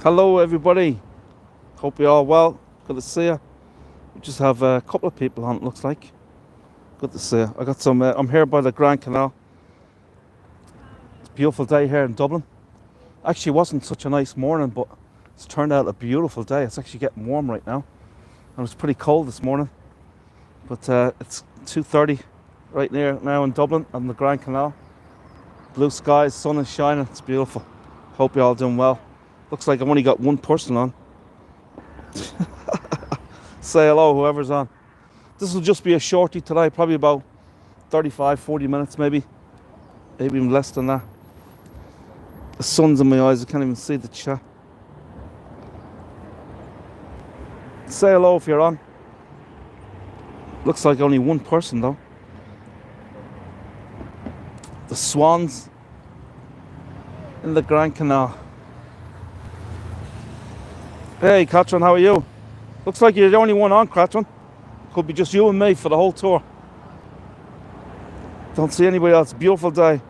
Hello everybody, hope you're all well. Good to see you. We just have a couple of people on, it looks like. Good to see you. I got some, I'm here by the Grand Canal. It's a beautiful day here in Dublin. Actually wasn't such a nice morning, but it's turned out a beautiful day. It's actually getting warm right now. It was pretty cold this morning, but it's 2:30 right near now in Dublin on the Grand Canal. Blue skies, sun is shining, it's beautiful. Hope you're all doing well. Looks like I've only got one person on. Say hello, whoever's on. This will just be a shorty today, probably about 35-40 minutes maybe even less than that. The sun's in my eyes, I can't even see the chat. Say hello if you're on. Looks like only one person though. The swans in the Grand Canal. Hey Catherine, how are you? Looks like you're the only one on, Catherine. Could be just you and me for the whole tour. Don't see anybody else. Beautiful day.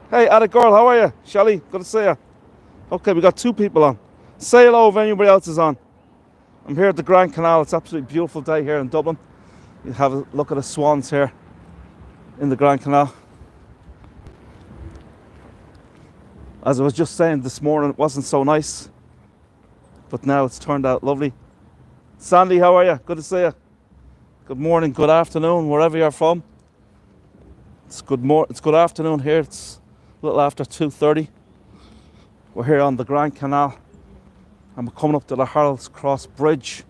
Hey, Atta girl, how are you? Shelley, good to see you. Okay, we got two people on. Say hello if anybody else is on. I'm here at the Grand Canal. It's absolutely beautiful day here in Dublin. You have a look at the swans here in the Grand Canal. As I was just saying this morning, it wasn't so nice, but now it's turned out lovely. Sandy, how are you? Good to see you. Good morning, good afternoon, wherever you're from. It's good afternoon here. It's a little after 2:30. We're here on the Grand Canal, and we're coming up to the Harold's Cross Bridge,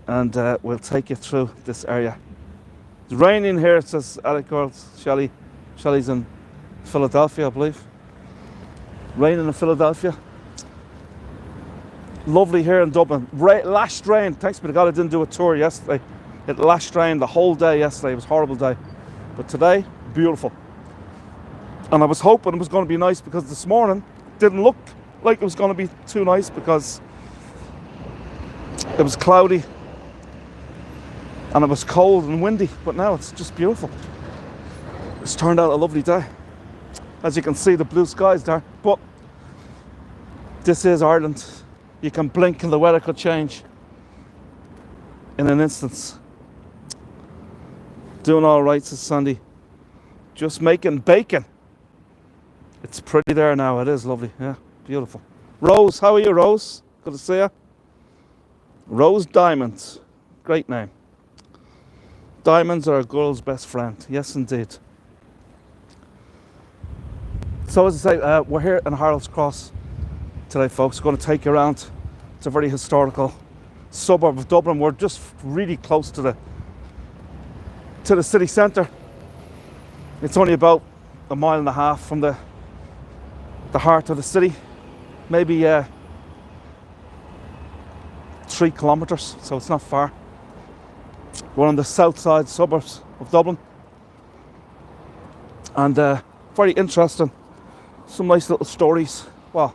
and we'll take you through this area. It's raining here, it says Alec Girls. Shelley's in Philadelphia, I believe. Raining in Philadelphia. Lovely here in Dublin. Lashed rain. Thanks be to God I didn't do a tour yesterday. It lashed rain the whole day yesterday. It was a horrible day. But today, beautiful. And I was hoping it was going to be nice because this morning didn't look like it was going to be too nice because it was cloudy and it was cold and windy. But now it's just beautiful. It's turned out a lovely day. As you can see, the blue skies there. But this is Ireland. You can blink and the weather could change in an instant. Doing all right, says Sandy. Just making bacon. It's pretty there now. It is lovely. Yeah, beautiful. Rose, how are you, Rose? Good to see you. Rose Diamonds. Great name. Diamonds are a girl's best friend. Yes, indeed. So as I say, we're here in Harold's Cross today, folks. Going to take you around. It's a very historical suburb of Dublin. We're just really close to the city centre. It's only about a mile and a half from the heart of the city, maybe 3 kilometres, so it's not far. We're on the south side suburbs of Dublin, and very interesting. Some nice little stories. Well,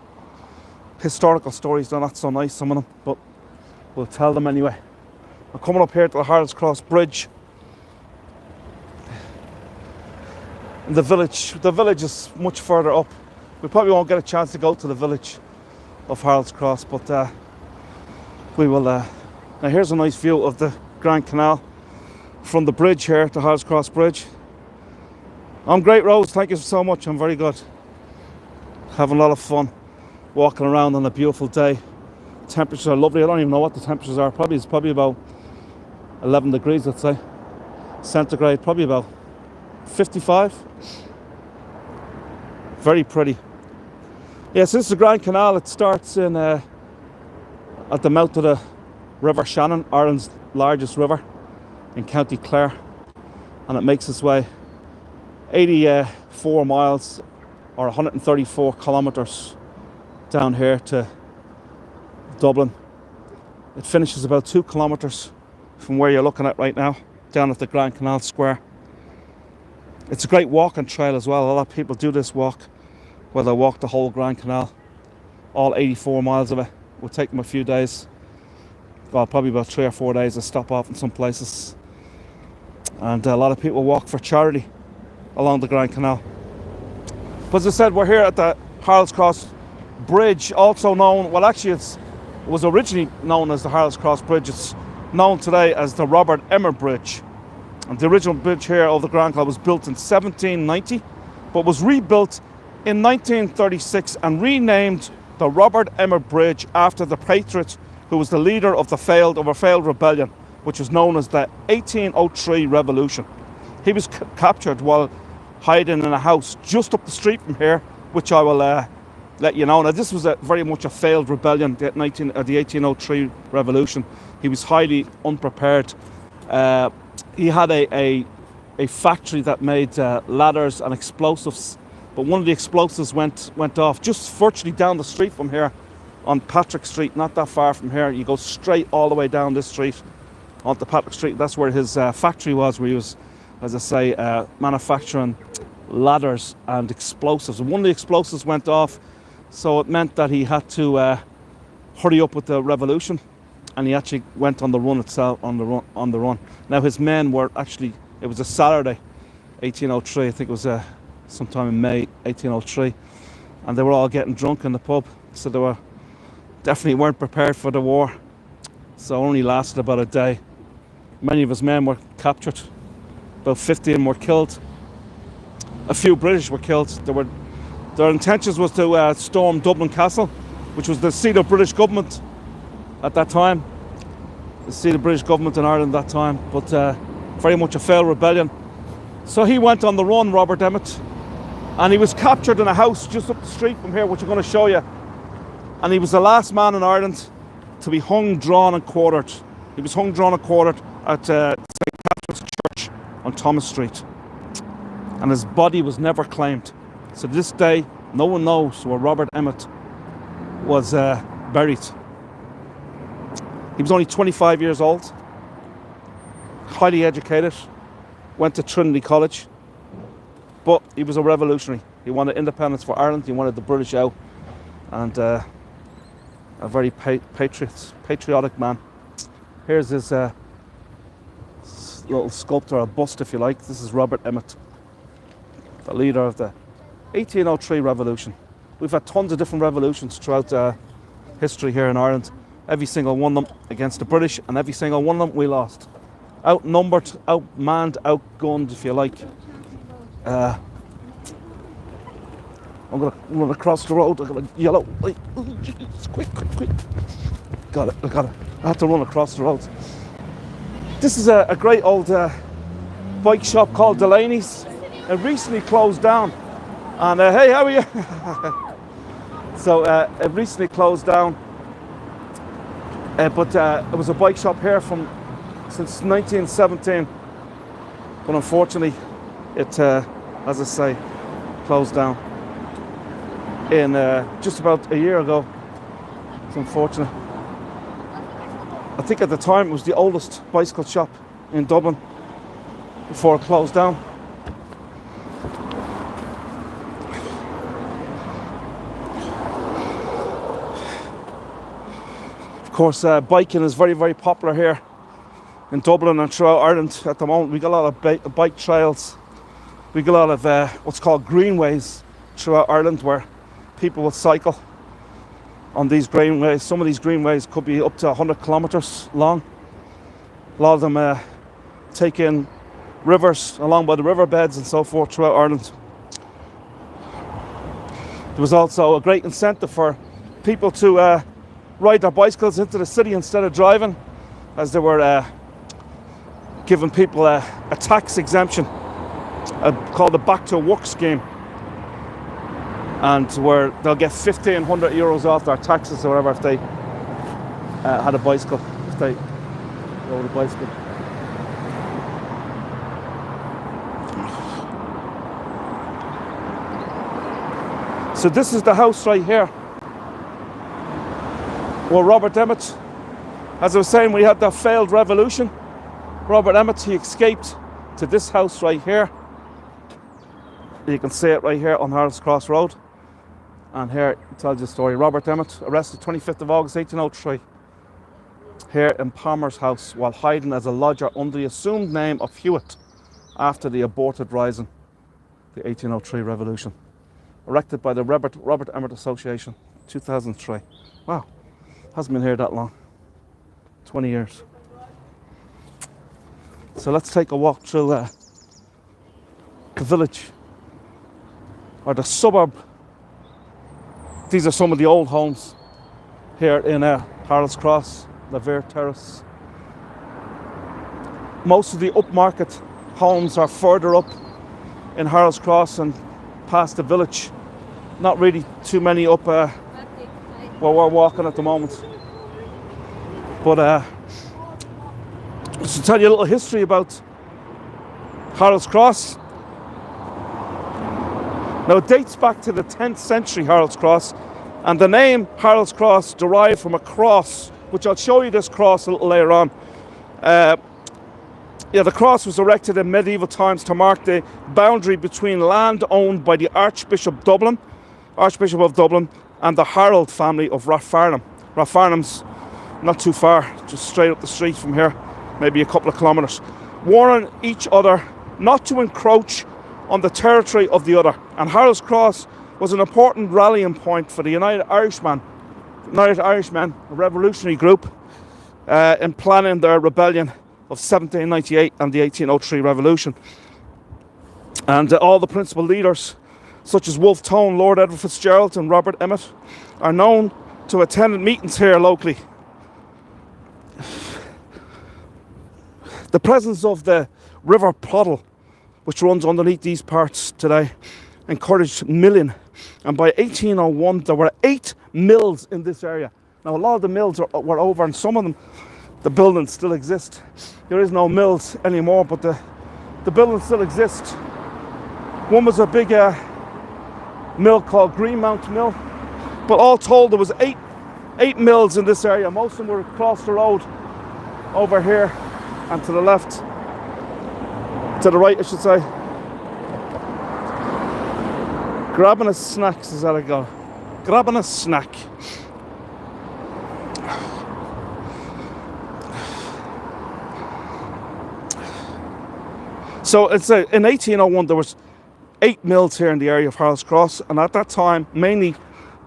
historical stories, they're not so nice, some of them, but we'll tell them anyway. We're coming up here to the Harold's Cross Bridge. And the village is much further up. We probably won't get a chance to go to the village of Harold's Cross, but we will. Now here's a nice view of the Grand Canal from the bridge here, the Harold's Cross Bridge. I'm great, Rose, thank you so much. I'm very good. Having a lot of fun walking around on a beautiful day. Temperatures are lovely. I don't even know what the temperatures are. It's probably about 11 degrees, let's say. Centigrade, probably about 55. Very pretty. Yeah, so this is the Grand Canal. It starts in at the mouth of the River Shannon, Ireland's largest river in County Clare, and it makes its way 84 miles or 134 kilometres down here to Dublin. It finishes about 2 kilometres from where you're looking at right now, down at the Grand Canal Square. It's a great walking trail as well. A lot of people do this walk, where they walk the whole Grand Canal, all 84 miles of it. It will take them a few days, well, probably about 3 or 4 days to stop off in some places. And a lot of people walk for charity along the Grand Canal. But as I said, we're here at the Harold's Cross bridge, also known, well actually it was originally known as the Harold's Cross Bridge. It's known today as the Robert Emmet Bridge. And the original bridge here over the Grand Canal was built in 1790, but was rebuilt in 1936 and renamed the Robert Emmet Bridge after the patriot who was the leader of a failed rebellion, which was known as the 1803 Revolution. He was captured while hiding in a house just up the street from here, which I will let you know. Now, this was very much a failed rebellion, the 1803 Revolution. He was highly unprepared. He had a factory that made ladders and explosives, but one of the explosives went off just virtually down the street from here on Patrick Street, not that far from here. You go straight all the way down this street onto Patrick Street. That's where his factory was, where he was, as I say, manufacturing ladders and explosives. And one of the explosives went off, so it meant that he had to hurry up with the revolution, and he actually went on the run itself, on the run. Now his men were actually, it was a Saturday, 1803, I think it was sometime in May 1803, and they were all getting drunk in the pub, so they were definitely weren't prepared for the war. So it only lasted about a day. Many of his men were captured. About 15 were killed. A few British were killed. Their intentions was to storm Dublin Castle, which was the seat of British government at that time. The seat of British government in Ireland at that time, but very much a failed rebellion. So he went on the run, Robert Emmet, and he was captured in a house just up the street from here, which I'm going to show you. And he was the last man in Ireland to be hung, drawn and quartered. He was hung, drawn and quartered at St. Catherine's Church on Thomas Street. And his body was never claimed. So to this day, no one knows where Robert Emmet was buried. He was only 25 years old, highly educated, went to Trinity College, but he was a revolutionary. He wanted independence for Ireland, he wanted the British out, and a very patriotic man. Here's his little sculpture, a bust if you like. This is Robert Emmet, the leader of the 1803 revolution. We've had tons of different revolutions throughout history here in Ireland. Every single one of them against the British, and every single one of them we lost. Outnumbered, outmanned, outgunned if you like. I'm going to run across the road. I'm going to yellow. Quick. Got it. I have to run across the road. This is a great old bike shop called Delaney's. It recently closed down. And hey, how are you? So it recently closed down. But it was a bike shop here since 1917. But unfortunately, it, as I say, closed down in just about a year ago. It's unfortunate. I think at the time it was the oldest bicycle shop in Dublin before it closed down. Of course, biking is very, very popular here in Dublin and throughout Ireland at the moment. We got a lot of bike trails. We got a lot of what's called greenways throughout Ireland where people will cycle on these greenways. Some of these greenways could be up to 100 kilometres long. A lot of them take in rivers along by the riverbeds and so forth throughout Ireland. There was also a great incentive for people to ride their bicycles into the city instead of driving, as they were giving people a tax exemption called the Back to Work scheme, and where they'll get 1,500 euros off their taxes or whatever if they had a bicycle, if they rode a bicycle. So this is the house right here. Well, Robert Emmet, as I was saying, we had that failed revolution. Robert Emmet, he escaped to this house right here. You can see it right here on Harold's Cross Road. And here it tells you the story. Robert Emmet, arrested 25th of August 1803, here in Palmer's house while hiding as a lodger under the assumed name of Hewitt after the aborted rising, the 1803 revolution. Erected by the Robert Emmet Association. 2003. Wow, hasn't been here that long. 20 years. So let's take a walk through the village, or the suburb. These are some of the old homes here in Harold's Cross, Lavere Terrace. Most of the upmarket homes are further up in Harold's Cross and past the village. Not really too many up where we're walking at the moment. But just to tell you a little history about Harold's Cross. Now it dates back to the 10th century, Harold's Cross, and the name Harold's Cross derived from a cross, which I'll show you this cross a little later on. The cross was erected in medieval times to mark the boundary between land owned by the Archbishop of Dublin, and the Harold family of Rathfarnham. Rathfarnham's not too far, just straight up the street from here, maybe a couple of kilometres, warning each other not to encroach on the territory of the other. And Harold's Cross was an important rallying point for the United Irishmen, a revolutionary group, in planning their rebellion of 1798 and the 1803 revolution. And all the principal leaders, such as Wolfe Tone, Lord Edward Fitzgerald and Robert Emmet, are known to attend meetings here locally. The presence of the River Poddle, which runs underneath these parts today, encouraged milling. And by 1801, there were 8 mills in this area. Now, a lot of the mills were over, and some of them, the buildings still exist. There is no mills anymore, but the buildings still exist. One was a big mill called Greenmount Mill, but all told there was eight mills in this area. Most of them were across the road over here and to the left, to the right I should say. Grabbing a snack, says how I go. Grabbing a snack. So it's in 1801 there was 8 mills here in the area of Harold's Cross, and at that time mainly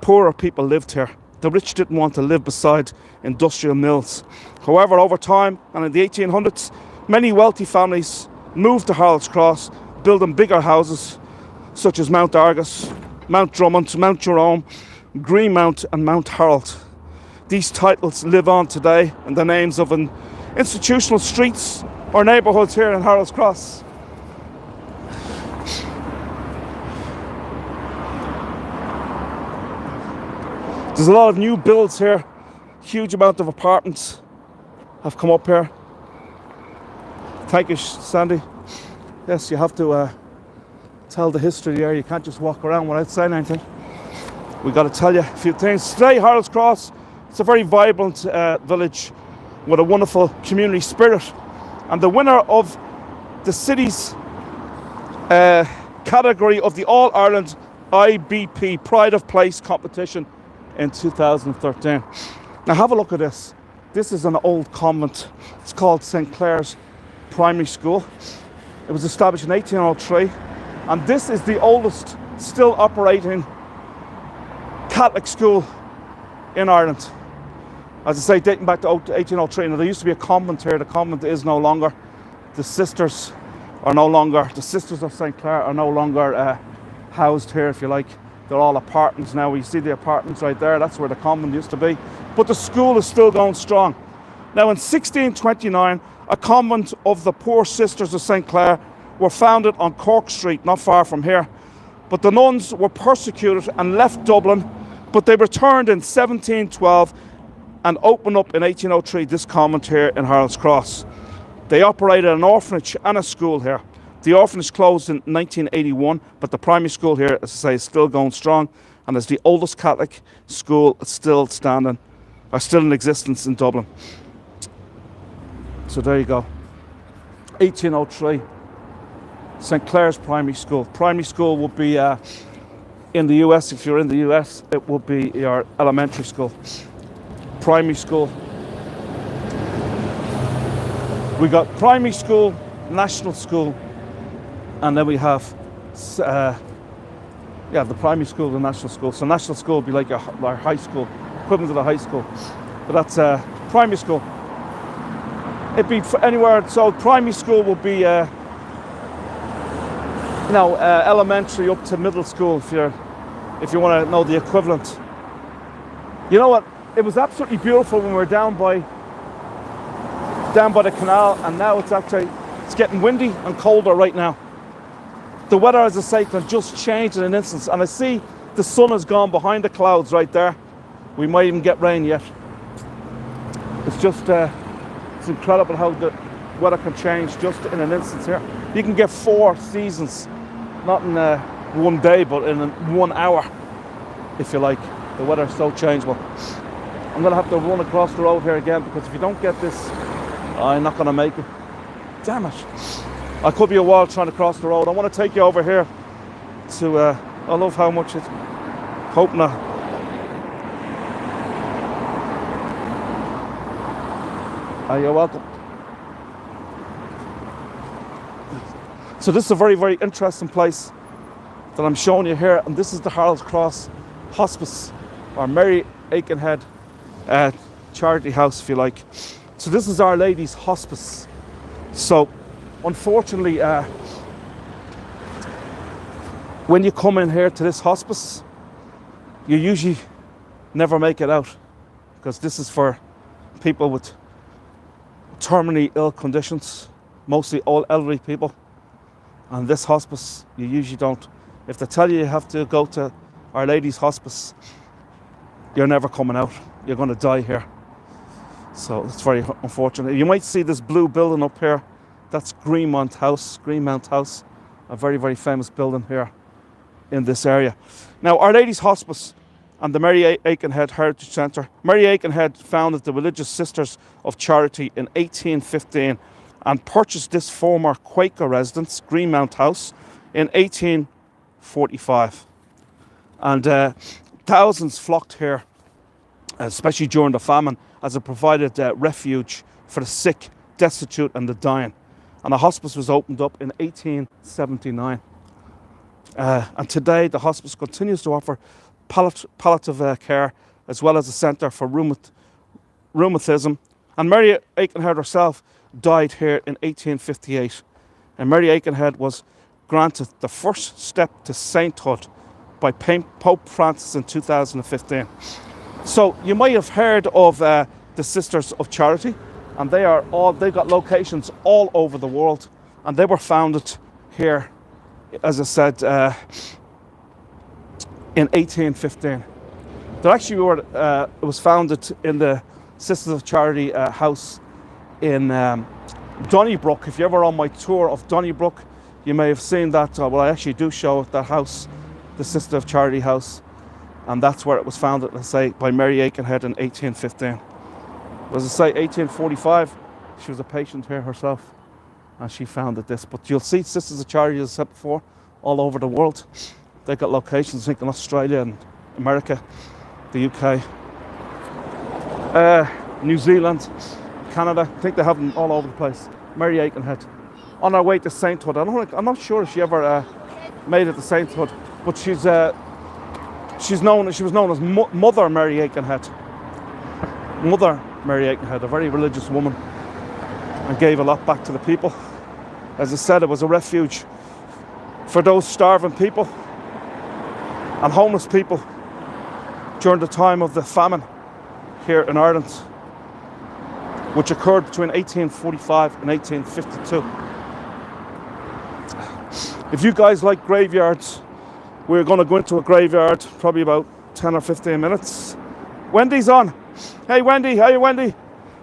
poorer people lived here. The rich didn't want to live beside industrial mills. However, over time and in the 1800s, many wealthy families moved to Harold's Cross, building bigger houses such as Mount Argus, Mount Drummond, Mount Jerome, Greenmount and Mount Harold. These titles live on today in the names of institutional streets or neighbourhoods here in Harold's Cross. There's a lot of new builds here. Huge amount of apartments have come up here. Thank you, Sandy. Yes, you have to tell the history here. You can't just walk around without saying anything. We've got to tell you a few things. Today, Harold's Cross, it's a very vibrant village with a wonderful community spirit. And the winner of the city's category of the All-Ireland IBP Pride of Place competition in 2013. Now have a look at this. This is an old convent. It's called St. Clair's Primary School. It was established in 1803, and this is the oldest still operating Catholic school in Ireland. As I say, dating back to 1803. Now there used to be a convent here. The convent is no longer. The sisters of St. Clair are no longer housed here, if you like. They're all apartments now. You see the apartments right there. That's where the convent used to be. But the school is still going strong. Now in 1629, a convent of the Poor Sisters of St. Clair were founded on Cork Street, not far from here. But the nuns were persecuted and left Dublin, but they returned in 1712 and opened up in 1803 this convent here in Harold's Cross. They operated an orphanage and a school here. The orphanage closed in 1981, but the primary school here, as I say, is still going strong, and is the oldest Catholic school still standing, or still in existence in Dublin. So there you go. 1803, St. Clair's Primary School. Primary school would be in the US. If you're in the US, it would be your elementary school. Primary school. We got primary school, national school, and then we have Yeah, the primary school, the national school. So national school would be like our high school, equivalent to the high school. But that's primary school. It'd be anywhere. So primary school would be, elementary up to middle school. If you want to know the equivalent. You know what? It was absolutely beautiful when we were down by the canal, and now it's getting windy and colder right now. The weather, as I say, can just change in an instant, and I see the sun has gone behind the clouds right there. We might even get rain yet. It's just it's incredible how the weather can change just in an instant here. You can get 4 seasons, not in one day, but in 1 hour, if you like. The weather is so changeable. I'm going to have to run across the road here again, because if you don't get this, I'm not going to make it. Damn it. I could be a while trying to cross the road. I want to take you over here to, I love how much it's, hope not. You're welcome. So this is a very, very interesting place that I'm showing you here, and this is the Harold's Cross Hospice, or Mary Aikenhead charity house, if you like. So this is Our Lady's Hospice. So unfortunately, when you come in here to this hospice, you usually never make it out, because this is for people with terminally ill conditions, mostly all elderly people. And this hospice, you usually don't. If they tell you have to go to Our Lady's Hospice, you're never coming out. You're going to die here. So it's very unfortunate. You might see this blue building up here. That's Greenmount House, a very, very famous building here in this area. Now, Our Lady's Hospice and the Mary Aikenhead Heritage Centre. Mary Aikenhead founded the Religious Sisters of Charity in 1815 and purchased this former Quaker residence, Greenmount House, in 1845. And thousands flocked here, especially during the famine, as it provided refuge for the sick, destitute and the dying. And the hospice was opened up in 1879. And today the hospice continues to offer palliative care, as well as a centre for rheumatism. And Mary Aikenhead herself died here in 1858. And Mary Aikenhead was granted the first step to sainthood by Pope Francis in 2015. So you might have heard of the Sisters of Charity, and they've got locations all over the world, and they were founded here, as I said, in 1815. They actually it was founded in the Sisters of Charity house in Donnybrook. If you're ever on my tour of Donnybrook, you may have seen that. Well, I actually do show that house, the Sister of Charity house, and that's where it was founded, let's say, by Mary Aikenhead in 1815. As I say, 1845, she was a patient here herself, and she founded this. But you'll see Sisters of Charity, as I said before, all over the world. They've got locations, I think, in Australia and America, the UK, New Zealand, Canada. I think they have them all over the place. Mary Aikenhead, on her way to sainthood. I'm not sure if she ever made it to sainthood, but she was known as Mother Mary Aikenhead. Mother Mary Aikenhead, a very religious woman, and gave a lot back to the people. As I said, it was a refuge for those starving people and homeless people during the time of the famine here in Ireland, which occurred between 1845 and 1852. If you guys like graveyards, we're going to go into a graveyard probably about 10 or 15 minutes. Wendy's on. Hey Wendy, how are you, Wendy?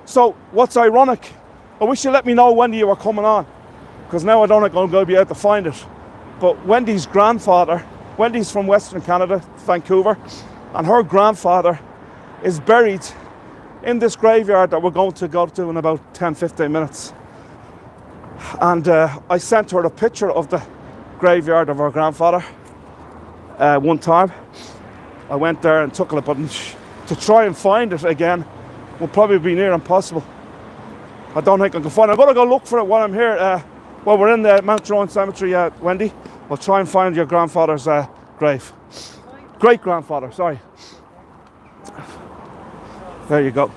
So what's ironic, I wish you let me know, Wendy, you were coming on, because now I don't think I'm going to be able to find it. But Wendy's grandfather, Wendy's from Western Canada, Vancouver, and her grandfather is buried in this graveyard that we're going to go to in about 10-15 minutes. And I sent her a picture of the graveyard of her grandfather one time. I went there and took a look, but to try and find it again will probably be near impossible. I don't think I can find it. I'm going to go look for it while I'm here. Well, we're in the Mount Jerome Cemetery, Wendy. We'll try and find your grandfather's grave. Great-grandfather, sorry. There you go.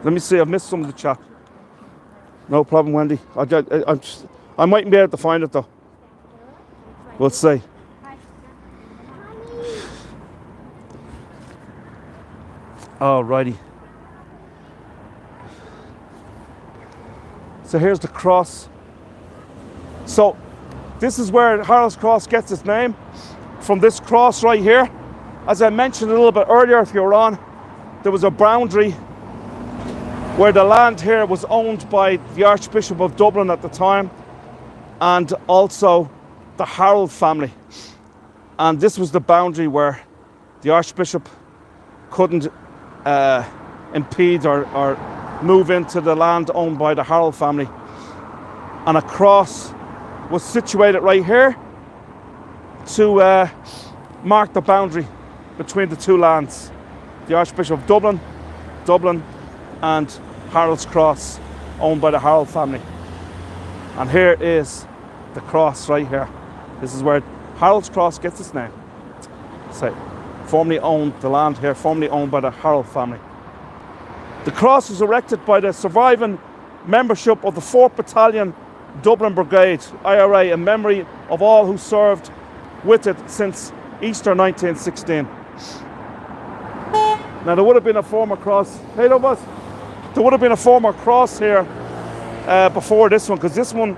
Let me see, I've missed some of the chat. No problem, Wendy. I mightn't be able to find it though. We'll see. Alrighty. So here's the cross. So this is where Harold's Cross gets its name, from this cross right here. As I mentioned a little bit earlier, if you were on, there was a boundary where the land here was owned by the Archbishop of Dublin at the time, and also the Harold family. And this was the boundary where the Archbishop couldn't impede or move into the land owned by the Harold family. And a cross was situated right here to mark the boundary between the two lands. The Archbishop of Dublin, and Harold's Cross, owned by the Harold family. And here is the cross right here. This is where Harold's Cross gets its name. So, formerly owned, the land here, formerly owned by the Harold family. The cross was erected by the surviving membership of the 4th Battalion Dublin Brigade, IRA, in memory of all who served with it since Easter 1916. Now, there would have been a former cross. Hey, there was. There would have been a former cross here before this one, because this one,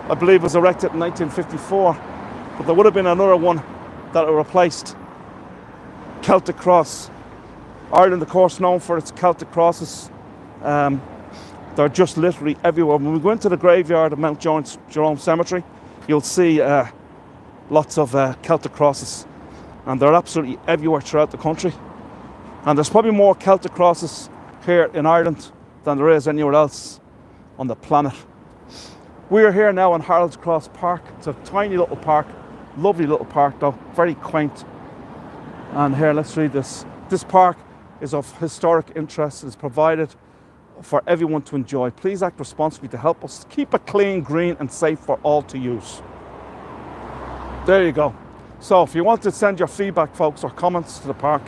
I believe, was erected in 1954. But there would have been another one that replaced. Celtic cross. Ireland, of course, known for its Celtic crosses. They're just literally everywhere. When we go into the graveyard of Mount Jerome Cemetery, you'll see lots of Celtic crosses. And they're absolutely everywhere throughout the country. And there's probably more Celtic crosses here in Ireland than there is anywhere else on the planet. We are here now in Harold's Cross Park. It's a tiny little park, lovely little park though, very quaint. And here, let's read this. This park is of historic interest. It's provided for everyone to enjoy. Please act responsibly to help us keep it clean, green and safe for all to use. There you go. So if you want to send your feedback, folks, or comments to the park,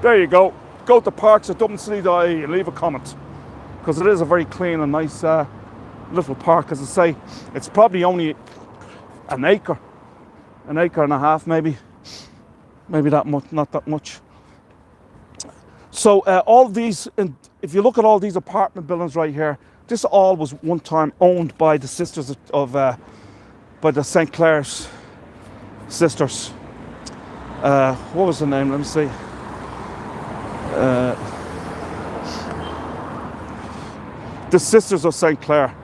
there you go. Go to parks@dublincity.ie and leave a comment, because it is a very clean and nice little park. As I say, it's probably only an acre and a half, maybe that much, not that much. So all these, if you look at all these apartment buildings right here, this all was one time owned by the sisters of, by the St. Clair's sisters. What was the name? Let me see. The Sisters of St. Clair,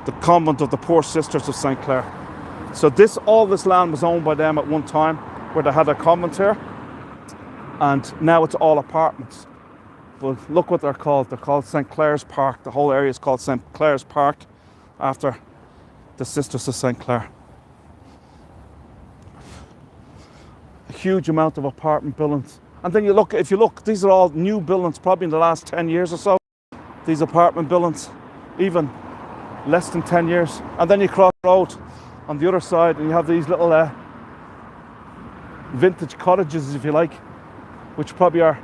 the convent of the Poor Sisters of St. Clair. So all this land was owned by them at one time, where they had a convent here, and now it's all apartments. But look what they're called. They're called St. Clair's Park. The whole area is called St. Clair's Park, after the Sisters of St. Clair. A huge amount of apartment buildings. And then if you look, these are all new buildings, probably in the last 10 years or so. These apartment buildings, even less than 10 years. And then you cross the road on the other side, and you have these little vintage cottages, if you like, which probably are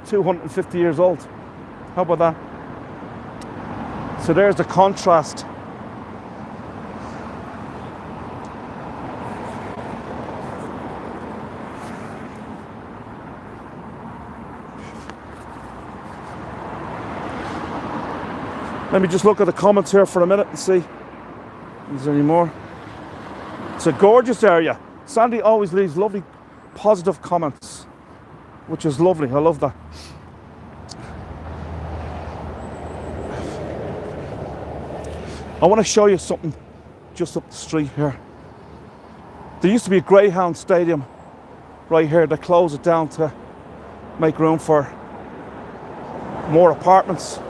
250 years old. How about that? So there's the contrast. Let me just look at the comments here for a minute and see if there's any more. It's a gorgeous area. Sandy always leaves lovely, positive comments, which is lovely. I love that. I want to show you something just up the street here. There used to be a Greyhound stadium right here. They closed it down to make room for more apartments.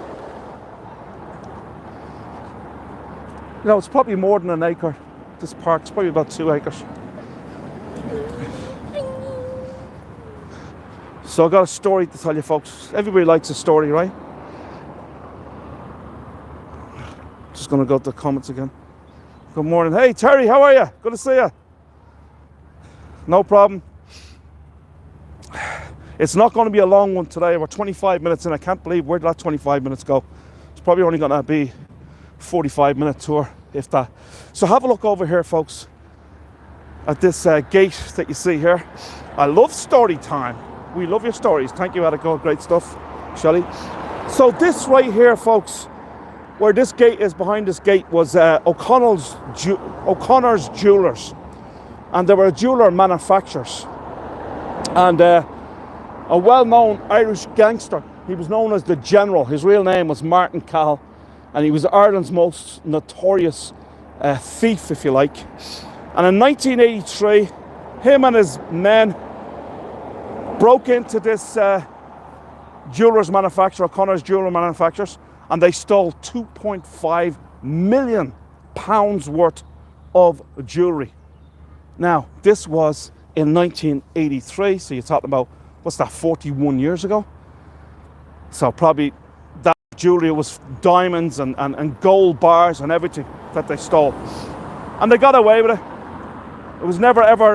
You know, it's probably more than an acre. This park's probably about 2 acres. So I've got a story to tell you, folks. Everybody likes a story, right? Just going to go to the comments again. Good morning. Hey, Terry, how are you? Good to see you. No problem. It's not going to be a long one today. We're 25 minutes in. I can't believe where did that 25 minutes go. It's probably only going to be 45-minute tour, if that. So have a look over here, folks, at this gate that you see here. I love story time. We love your stories. Thank you, Attica. Great stuff, Shelley. So this right here, folks, where this gate is, behind this gate, was O'Connor's Jewellers. And they were jeweller manufacturers. And a well-known Irish gangster, he was known as the General. His real name was Martin Cahill, and he was Ireland's most notorious thief, if you like. And in 1983, him and his men broke into this jewellers manufacturer, O'Connor's Jeweller Manufacturers, and they stole £2.5 million worth of jewellery. Now, this was in 1983, so you're talking about, what's that, 41 years ago? So probably that jewellery was diamonds and gold bars and everything that they stole. And they got away with it. It was never ever,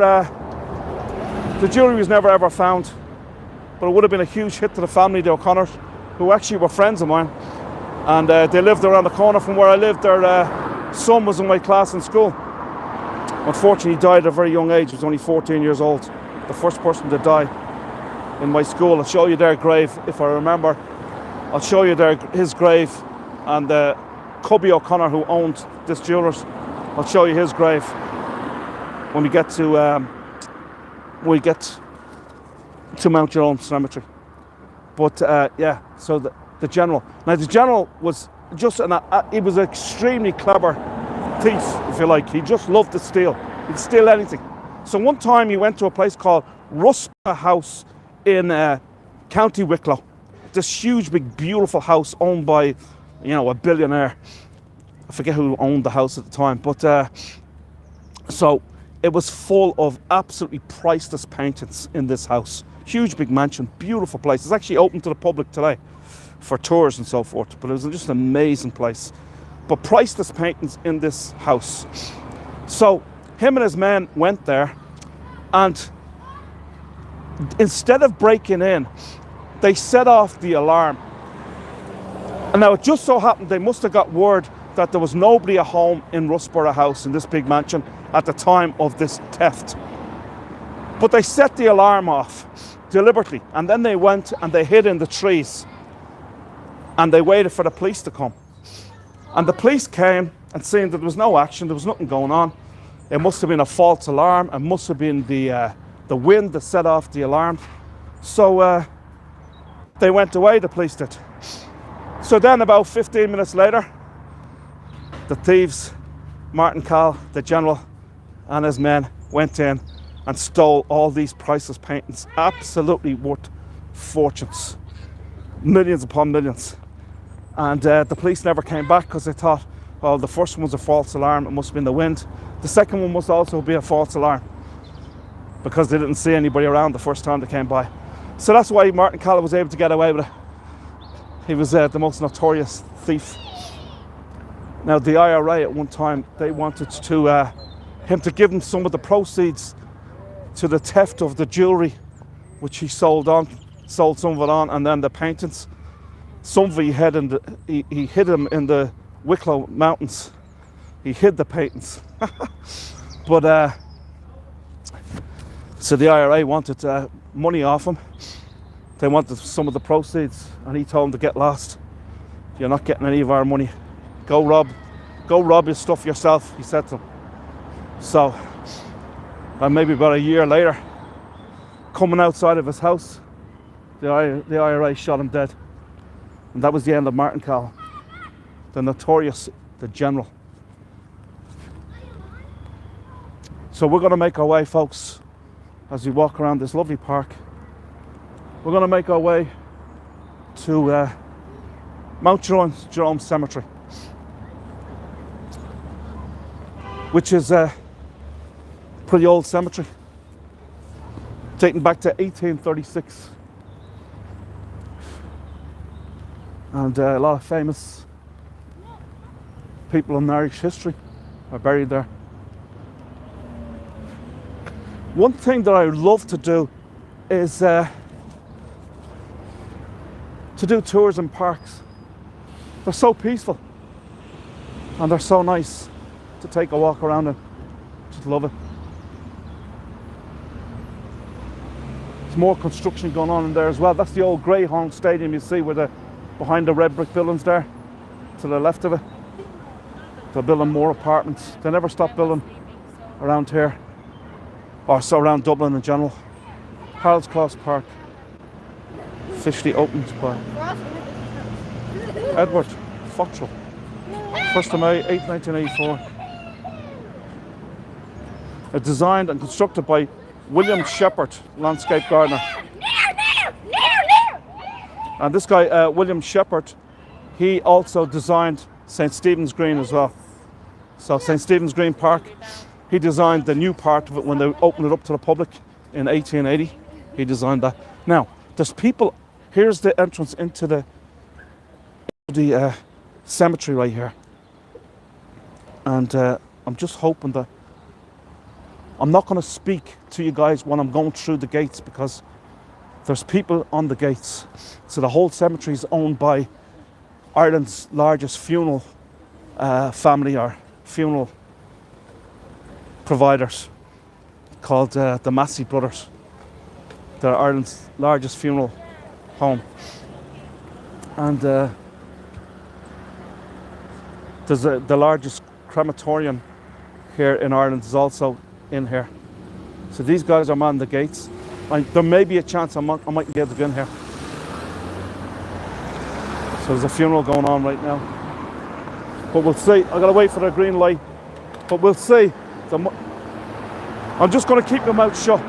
the jewellery was never ever found. But it would have been a huge hit to the family, the O'Connors, who actually were friends of mine. And they lived around the corner from where I lived. Their son was in my class in school. Unfortunately, he died at a very young age. He was only 14 years old. The first person to die in my school. I'll show you their grave, if I remember. I'll show you his grave, and Cubby O'Connor, who owned this jewellers. I'll show you his grave when we get to Mount Jerome Cemetery. But yeah, so the General. Now the General was just he was an extremely clever thief, if you like. He just loved to steal. He'd steal anything. So one time he went to a place called Ruspa House in County Wicklow. This huge, big, beautiful house owned by, a billionaire. I forget who owned the house at the time, but so it was full of absolutely priceless paintings in this house. Huge, big mansion, beautiful place. It's actually open to the public today for tours and so forth, but it was just an amazing place. But priceless paintings in this house. So him and his men went there, and instead of breaking in, they set off the alarm. And now it just so happened they must have got word that there was nobody at home in Rusborough House, in this big mansion, at the time of this theft. But they set the alarm off deliberately, and then they went and they hid in the trees, and they waited for the police to come. And the police came, and seeing that there was no action, there was nothing going on, it must have been a false alarm. It must have been the wind that set off the alarm. So they went away, the police did. So then about 15 minutes later, the thieves, Martin Cahill, the General, and his men went in and stole all these priceless paintings, absolutely worth fortunes, millions upon millions. And the police never came back because they thought, well, the first one was a false alarm, it must have been the wind. The second one must also be a false alarm because they didn't see anybody around the first time they came by. So that's why Martin Cahill was able to get away with it. He was the most notorious thief. Now the IRA at one time, they wanted him to give them some of the proceeds to the theft of the jewellery, which he sold some of it on, and then the paintings. Some of it he hid them in the Wicklow Mountains. He hid the paintings. But so the IRA wanted money off him. They wanted some of the proceeds, and he told them to get lost. You're not getting any of our money. Go rob your stuff yourself, he said to them. So, maybe about a year later, coming outside of his house, the IRA shot him dead. And that was the end of Martin Cahill, the notorious, the General. So we're going to make our way, folks, as we walk around this lovely park. We're going to make our way to Mount Jerome Cemetery, which is a pretty old cemetery, dating back to 1836. And a lot of famous people in Irish history are buried there. One thing that I would love to do is to do tours in parks. They're so peaceful and they're so nice to take a walk around in. Just love it. There's more construction going on in there as well. That's the old Greyhound Stadium you see behind the red brick buildings there, to the left of it. They're building more apartments. They never stop building around here, or so around Dublin in general. Harold's Cross Park, officially opened by Edward Foxwell, 1st of May 1984. Designed and constructed by William Shepherd, landscape gardener. And this guy, William Shepherd, he also designed St. Stephen's Green as well. So St. Stephen's Green Park, he designed the new part of it when they opened it up to the public in 1880. He designed that. Now, there's people, here's the entrance into the cemetery right here. And I'm just hoping that I'm not going to speak to you guys when I'm going through the gates, because there's people on the gates. So the whole cemetery is owned by Ireland's largest funeral family or funeral providers, called the Massey Brothers. They're Ireland's largest funeral home. And there's the largest crematorium here in Ireland is also in here. So these guys are manning the gates. There may be a chance I might be able to get in here. So there's a funeral going on right now. But we'll see. I gotta wait for the green light. But we'll see. I'm just gonna keep my mouth shut.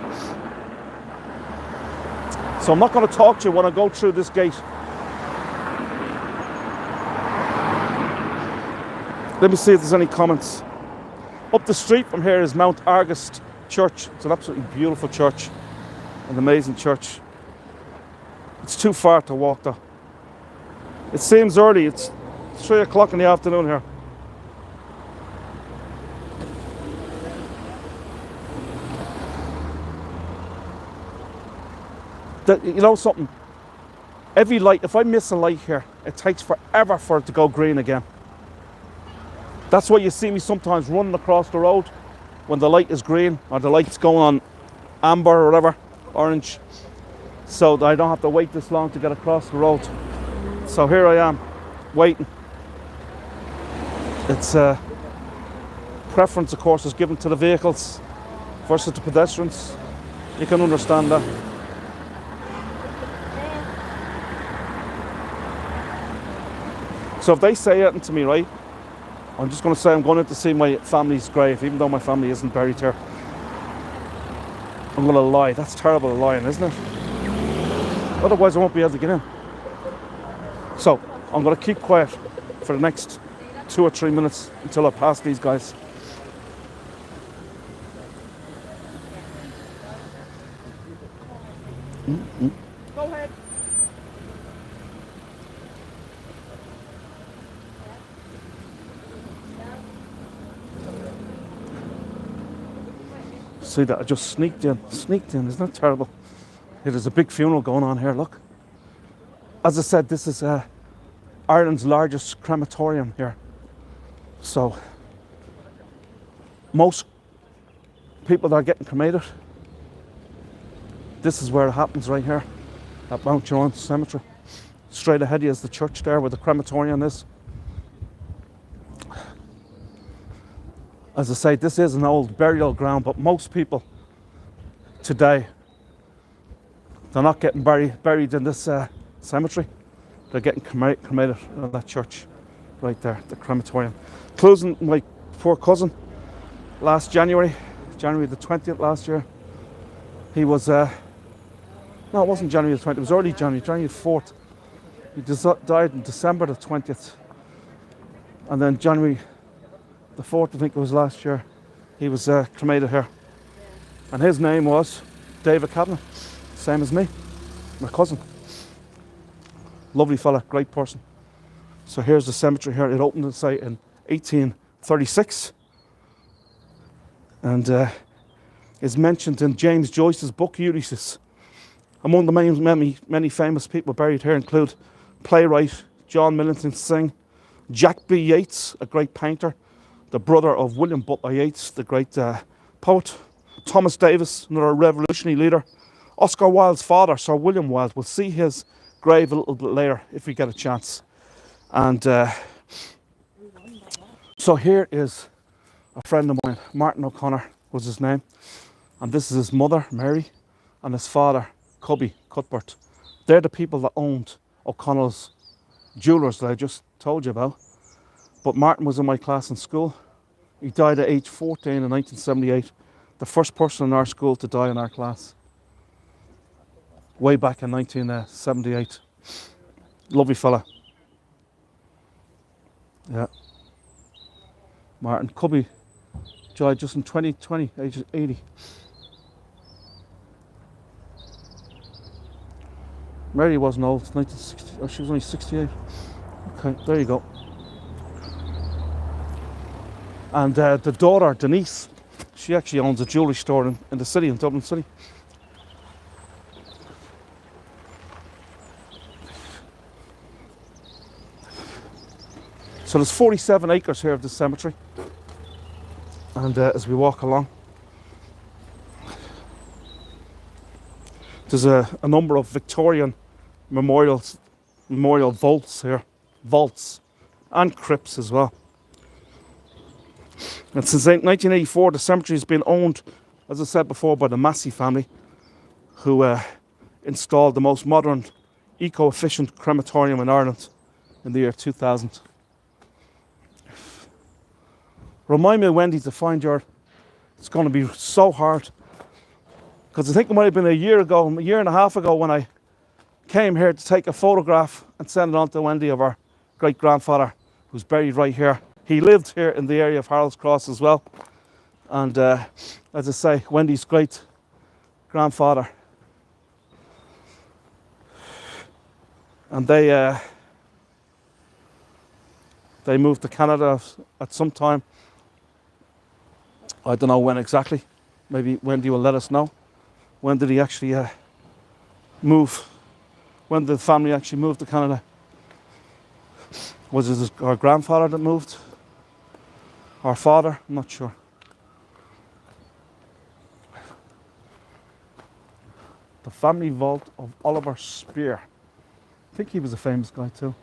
So I'm not gonna talk to you when I go through this gate. Let me see if there's any comments. Up the street from here is Mount Argus Church. It's an absolutely beautiful church. An amazing church. It's too far to walk though. It seems early. It's 3 o'clock in the afternoon here. You know something? Every light, if I miss a light here, it takes forever for it to go green again. That's why you see me sometimes running across the road when the light is green, or the light's going on amber or whatever, orange, so that I don't have to wait this long to get across the road. So here I am, waiting. It's preference, of course, is given to the vehicles versus the pedestrians. You can understand that. So if they say anything to me, right, I'm just going to say I'm going in to see my family's grave, even though my family isn't buried here. I'm going to lie. That's terrible lying, isn't it? Otherwise I won't be able to get in. So I'm going to keep quiet for the next 2 or 3 minutes until I pass these guys. Go ahead. See that? I just sneaked in. Isn't that terrible? Yeah, there's a big funeral going on here, look. As I said, this is Ireland's largest crematorium here. So, most people that are getting cremated, this is where it happens, right here at Mount Jerome Cemetery. Straight ahead of you is the church there where the crematorium is. As I say, this is an old burial ground, but most people today, they're not getting buried in this cemetery. They're getting cremated in that church right there, the crematorium. Closing my poor cousin last January the 20th last year. He was, no, it wasn't January the 20th, it was early January the 4th. He died in December the 20th. And then January the 4th, I think it was last year, he was cremated here. And his name was David Kavanagh, same as me, my cousin. Lovely fella, great person. So here's the cemetery here. It opened in 1880. 1836, and is mentioned in James Joyce's book Ulysses. Among the many famous people buried here include playwright John Millington Synge, Jack B. Yeats, a great painter, the brother of William Butler Yeats, the great poet, Thomas Davis, another revolutionary leader, Oscar Wilde's father, Sir William Wilde. We'll see his grave a little bit later if we get a chance. And so here is a friend of mine, Martin O'Connor was his name, and this is his mother, Mary, and his father, Cubby Cuthbert. They're the people that owned O'Connell's jewellers that I just told you about. But Martin was in my class in school. He died at age 14 in 1978, the first person in our school to die in our class, way back in 1978. Lovely fella. Yeah. Martin Cubby died just in 2020, age 80. Mary wasn't old, 1960. Oh, she was only 68. Okay, there you go. And the daughter, Denise, she actually owns a jewellery store in the city, in Dublin City. So there's 47 acres here of this cemetery. And as we walk along, there's a number of Victorian memorial vaults here, and crypts as well. And since 1984, the cemetery has been owned, as I said before, by the Massey family, who installed the most modern, eco-efficient crematorium in Ireland in the year 2000. Remind me, Wendy, to find your... It's going to be so hard. Because I think it might have been a year and a half ago, when I came here to take a photograph and send it on to Wendy of our great-grandfather, who's buried right here. He lived here in the area of Harold's Cross as well. And as I say, Wendy's great-grandfather. And they moved to Canada at some time. I don't know when exactly. Maybe Wendy will let us know. When did he actually move? When did the family actually move to Canada? Was it our grandfather that moved? Our father? I'm not sure. The family vault of Oliver Spear. I think he was a famous guy too.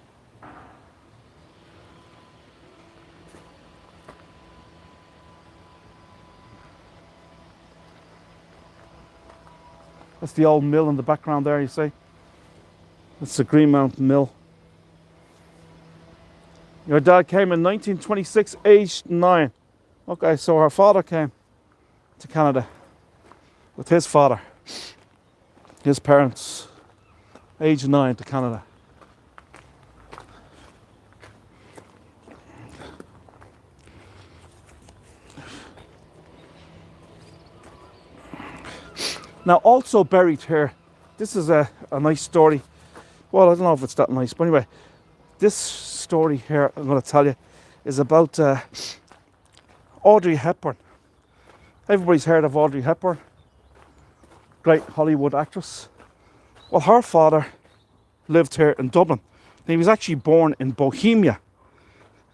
That's the old mill in the background there, you see. That's the Greenmount Mill. Your dad came in 1926, aged 9. Okay, so our father came to Canada with his father, his parents, aged 9 to Canada. Now, also buried here, this is a nice story. Well, I don't know if it's that nice, but anyway, this story here I'm going to tell you is about Audrey Hepburn. Everybody's heard of Audrey Hepburn, great Hollywood actress. Well, her father lived here in Dublin. He was actually born in Bohemia,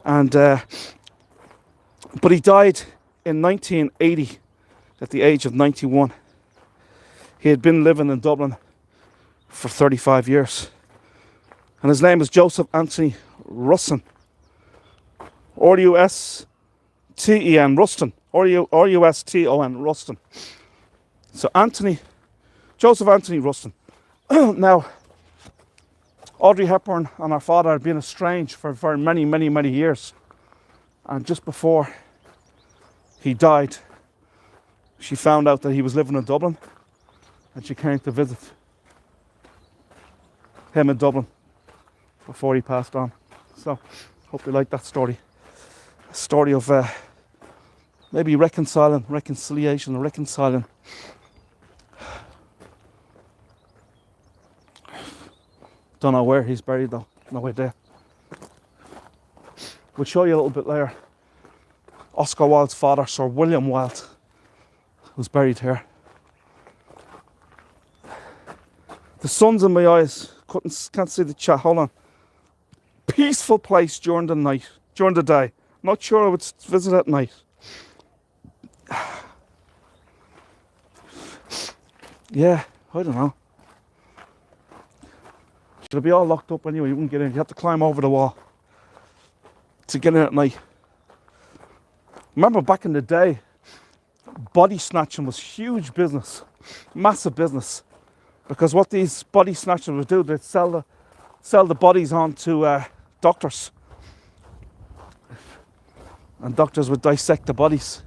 and but he died in 1980 at the age of 91. He had been living in Dublin for 35 years. And his name is Joseph Anthony Ruston. R-U-S-T-E-N, Ruston. R-U-S-T-O-N, Ruston. So Joseph Anthony Ruston. Now, Audrey Hepburn and her father had been estranged for many, many, many years. And just before he died, she found out that he was living in Dublin. And she came to visit him in Dublin before he passed on. So, hope you like that story. A story of maybe reconciliation, reconciling. Don't know where he's buried though. No idea. We'll show you a little bit later. Oscar Wilde's father, Sir William Wilde, was buried here. The sun's in my eyes. Can't see the chat. Hold on. Peaceful place during the night, during the day. Not sure I would visit at night. Yeah, I don't know. Should it be all locked up anyway? You wouldn't get in. You have to climb over the wall to get in at night. Remember back in the day, body snatching was huge business, massive business. Because what these body snatchers would do, they'd sell the bodies on to doctors. And doctors would dissect the bodies.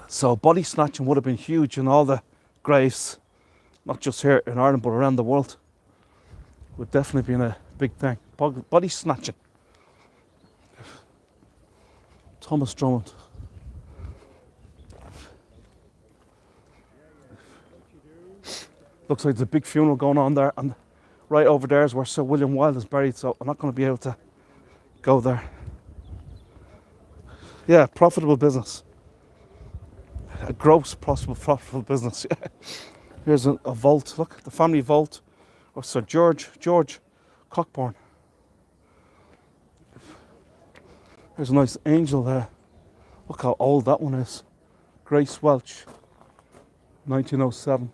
So body snatching would have been huge in all the graves, not just here in Ireland, but around the world. Would definitely be a big thing. Body snatching. Thomas Drummond. Looks like there's a big funeral going on there, and right over there is where Sir William Wilde is buried, so I'm not going to be able to go there. Yeah, profitable business. A gross profitable business. Yeah. Here's a vault. Look, the family vault of Sir George Cockburn. There's a nice angel there. Look how old that one is. Grace Welch, 1907.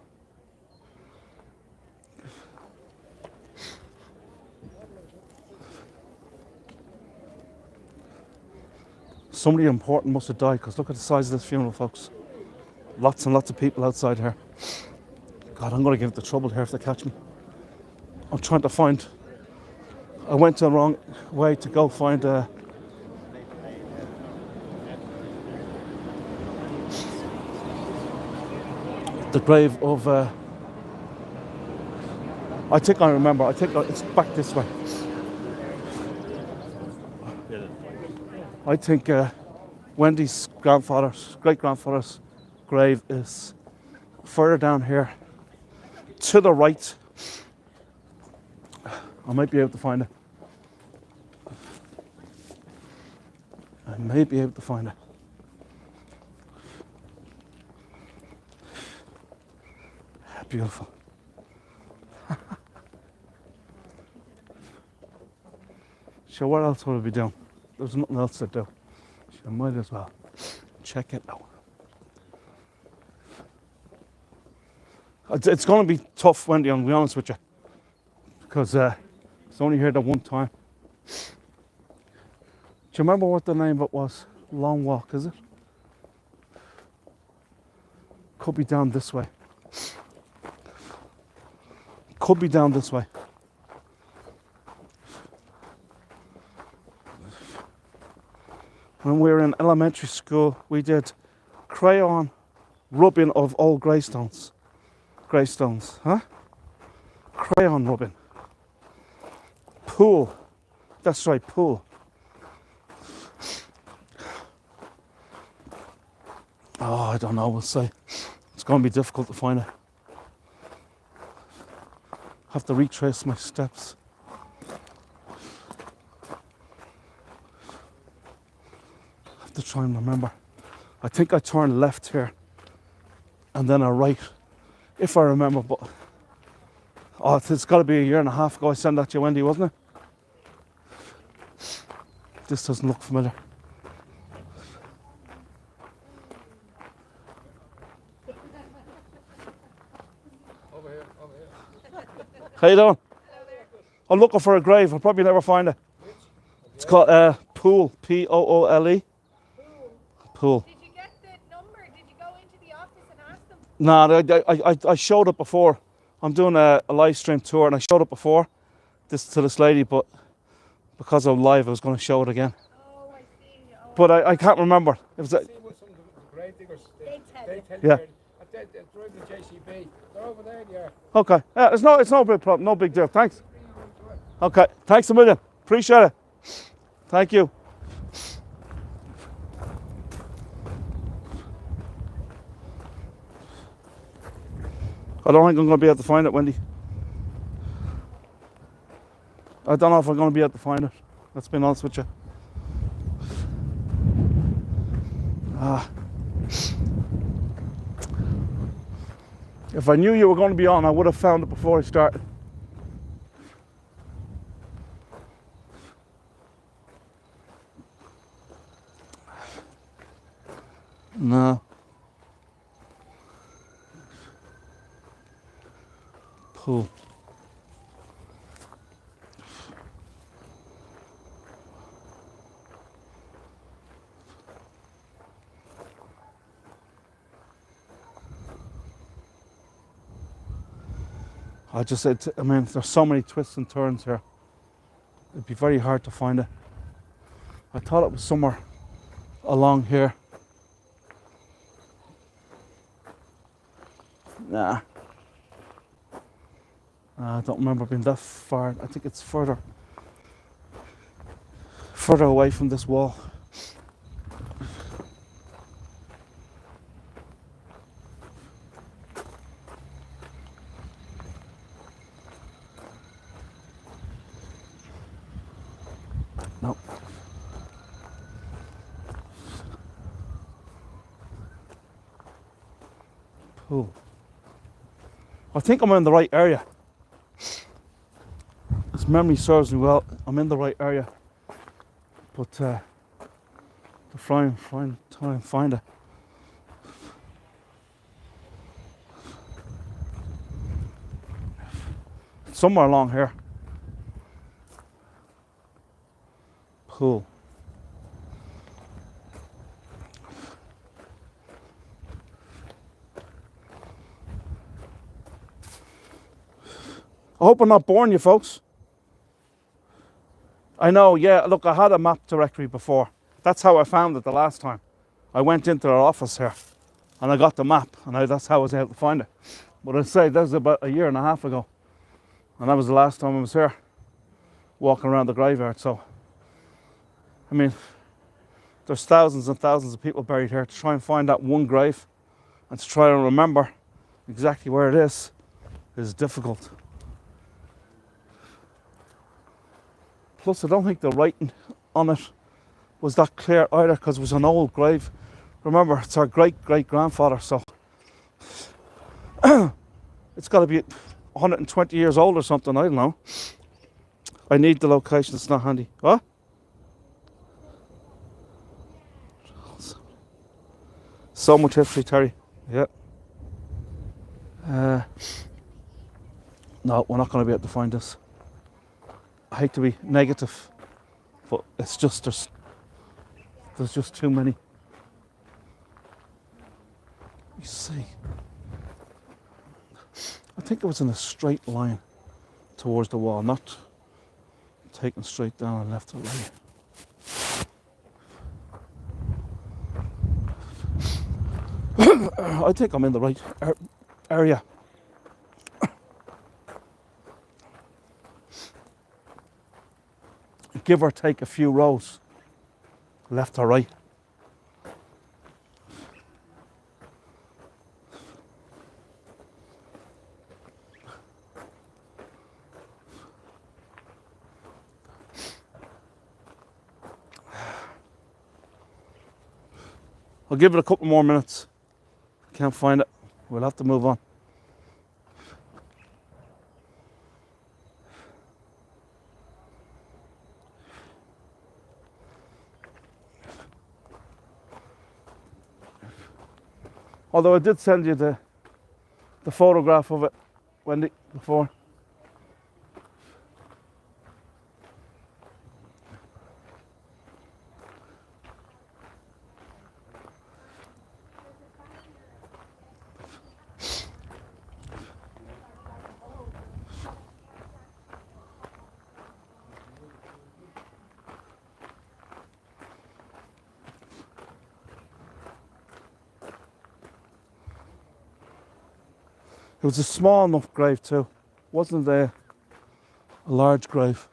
Somebody important must have died, because look at the size of this funeral, folks. Lots and lots of people outside here. God, I'm going to get into trouble here if they catch me. I'm trying to find... I went the wrong way to go find the grave of... I think I remember. I think it's back this way. I think Wendy's great-grandfather's grave is further down here to the right. I might be able to find it. I may be able to find it. Beautiful. So what else would I be doing? There's nothing else to do. So I might as well check it out. It's going to be tough, Wendy, I'll be honest with you. Because it's only here the one time. Do you remember what the name of it was? Long Walk, is it? Could be down this way. Could be down this way. When we were in elementary school, we did crayon rubbing of old gravestones. Gravestones, huh? Crayon rubbing. Pool. That's right, pool. Oh, I don't know, we'll see. It's going to be difficult to find it. Have to retrace my steps. Have to try and remember. I think I turned left here and then a right, if I remember. But oh, it's got to be a year and a half ago I sent that to you, Wendy, wasn't it? This doesn't look familiar. How you doing? I'm looking for a grave. I'll probably never find it. It's called Pool. Poole. Pool. Did you get the number? Did you go into the office and ask them? No, I showed it before. I'm doing a live stream tour, and I showed it before to this lady, but because I'm live, I was going to show it again. Oh, I see. Oh, But I can't remember. It was See what some of the grave diggers they tell you. Yeah. They're driving the JCB. They're over there, yeah. Okay. Yeah, it's no big problem. No big deal. Thanks. Okay. Thanks a million. Appreciate it. Thank you. I don't think I'm going to be able to find it, Wendy. I don't know if I'm going to be able to find it. Let's be honest with you. If I knew you were going to be on, I would have found it before I started. No. Pool. I just said, I mean, there's so many twists and turns here. It'd be very hard to find it. I thought it was somewhere along here. Nah. I don't remember being that far. I think it's further away from this wall. No. Pool. I think I'm in the right area. As memory serves me well, I'm in the right area. But to try and find it. Somewhere along here. Pool. I hope I'm not boring you folks. I know, yeah, look, I had a map directory before. That's how I found it the last time. I went into their office here and I got the map and that's how I was able to find it. But I say that was about a year and a half ago. And that was the last time I was here, walking around the graveyard. So, I mean, there's thousands and thousands of people buried here. To try and find that one grave and to try and remember exactly where it is difficult. Plus, I don't think the writing on it was that clear either because it was an old grave. Remember, it's our great-great-grandfather, so it's got to be 120 years old or something, I don't know. I need the location, it's not handy. What? So much history, Terry. Yeah. No, we're not going to be able to find this. I hate to be negative, but it's just there's just too many. You see, I think it was in a straight line towards the wall, not taken straight down and left or right. I think I'm in the right area. Give or take a few rows, left or right. I'll give it a couple more minutes. Can't find it. We'll have to move on. Although I did send you the photograph of it, Wendy, before. It was a small enough grave too. Wasn't a large grave.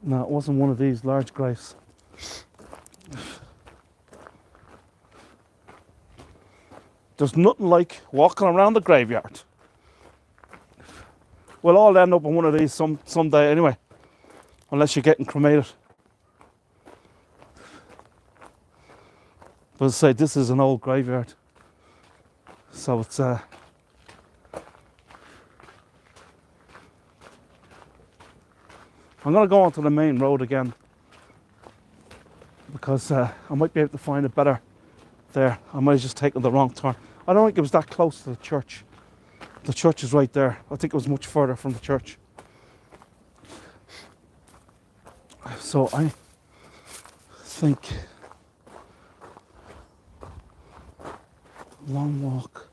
No, it wasn't one of these large graves. There's nothing like walking around the graveyard. We'll all end up in one of these someday anyway, unless you're getting cremated. But as I say, this is an old graveyard, so it's I'm going to go onto the main road again because I might be able to find it better there. I might have just taken the wrong turn. I don't think it was that close to the church. The church is right there. I think it was much further from the church. So I think long walk.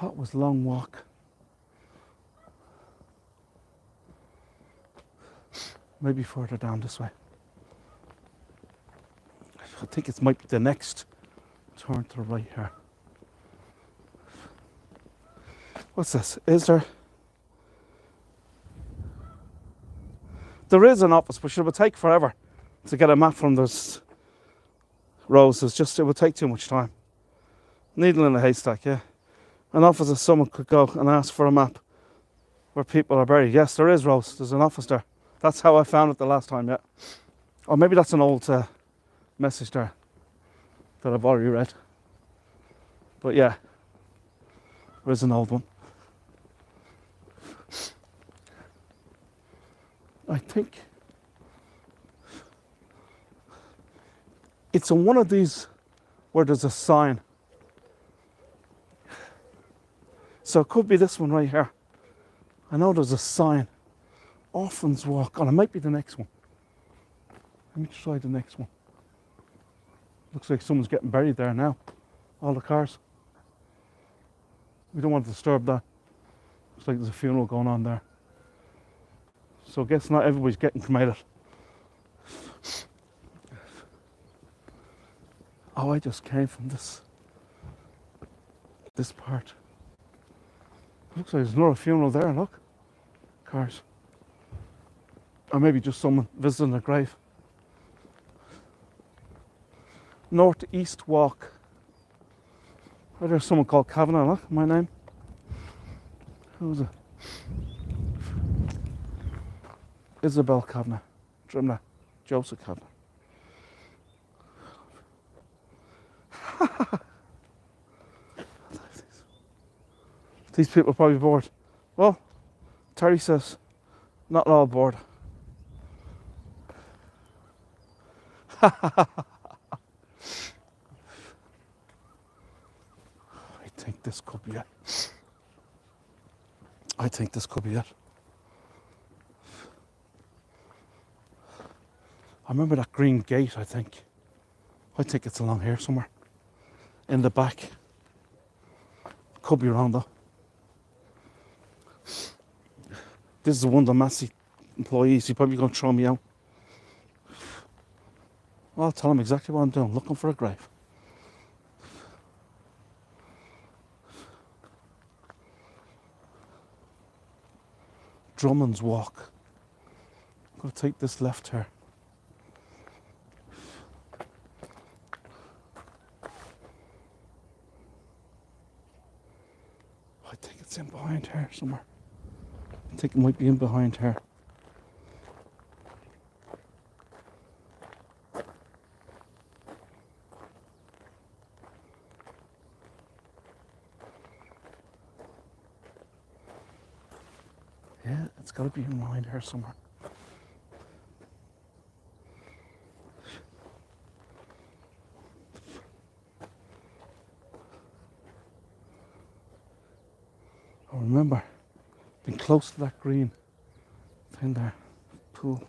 That was long walk. Maybe further down this way. I think it might be the next turn to the right here. What's this? Is there? There is an office, but it would take forever to get a map from those rows. It would take too much time. Needle in a haystack, yeah. An office that someone could go and ask for a map where people are buried. Yes, there is, Rose. There's an office there. That's how I found it the last time, yeah. Or maybe that's an old message there that I've already read. But yeah, there is an old one. I think it's on one of these where there's a sign. So it could be this one right here. I know there's a sign. Orphans Walk. Oh, it might be the next one. Let me try the next one. Looks like someone's getting buried there now. All the cars. We don't want to disturb that. Looks like there's a funeral going on there. So I guess not everybody's getting cremated. Oh, I just came from this part. Looks like there's another funeral there, look. Cars. Or maybe just someone visiting a grave. Northeast Walk. Oh, there's someone called Kavanagh, look, my name. Who's it? Isabel Kavanagh. Drimna. Joseph Kavanagh. These people are probably bored. Well, Terry says, not all bored. I think this could be it. I think this could be it. I remember that green gate, I think. I think it's along here somewhere. In the back. Could be wrong though. This is one of the Massey employees. He's probably going to throw me out. Well, I'll tell him exactly what I'm doing. Looking for a grave. Drummond's Walk. I'm going to take this left here. I think it's in behind here somewhere. I think it might be in behind her. Yeah, it's got to be in behind her somewhere. I remember being close to that green thing there, pool.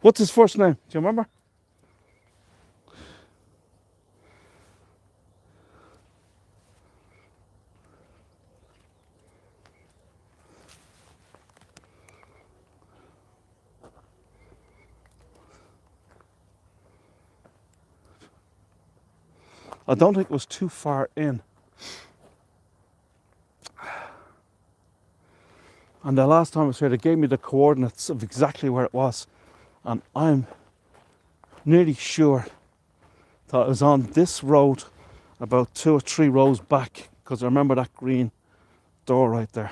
What's his first name? Do you remember? I don't think it was too far in. And the last time I was here, they gave me the coordinates of exactly where it was. And I'm nearly sure that it was on this road about 2 or 3 rows back, because I remember that green door right there.